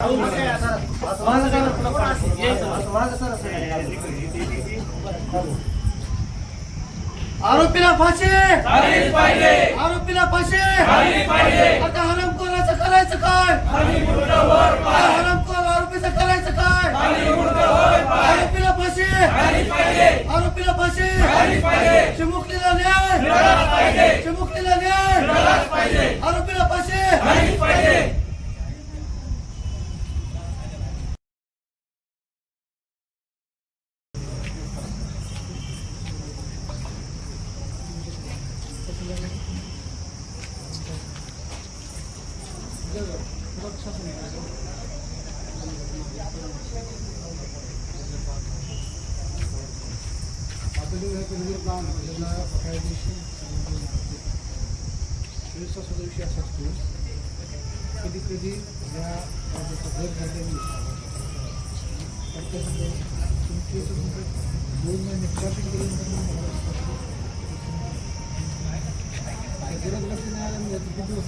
आरोपीला फाशी झालीच पाहिजे. आरोपीला फाशी झाली पाहिजे. आता हरामखोराचं करायचं काय खाली मुर्दा वर पाय. हरामखोर आरोपीचं करायचं काय खाली मुर्दा वर पाय. आरोपीला फाशी झाली पाहिजे. आरोपीला फाशी झाली पाहिजे. चिमुकलीला न्याय मिळालाच पाहिजे. चिमुकलीला न्याय मिळालाच पाहिजे. आरोपीला फाशी झालीच पाहिजे. सदस्य असतो कधी कधी या घर झालेली तुमचे 2 महिने ट्रॅफिक गरज लक्ष नाही आलं किती दिवस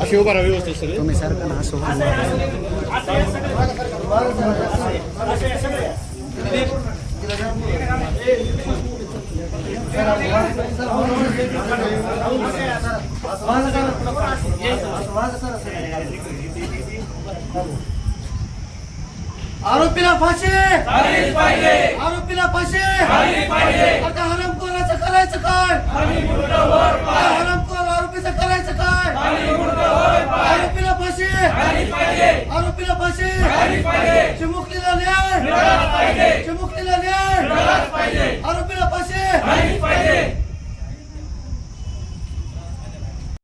अशी उभा राहा व्यवस्थित सगळे तुम्ही सारखं ना असं आरोपीला फाशी झालीच पाहिजे. आरोपीला फाशी झाली पाहिजे. आता हरामखोराचं करायचं काय खाली मुर्दा वर पाय. हरामखोर आरोपीचं करायचं काय खाली मुर्दा वर पाय. आरोपीला फाशी झाली पाहिजे. आरोपीला फाशी झाली पाहिजे. चिमुकलीला न्याय मिळालाच पाहिजे. चिमुकलीला न्याय मिळालाच पाहिजे.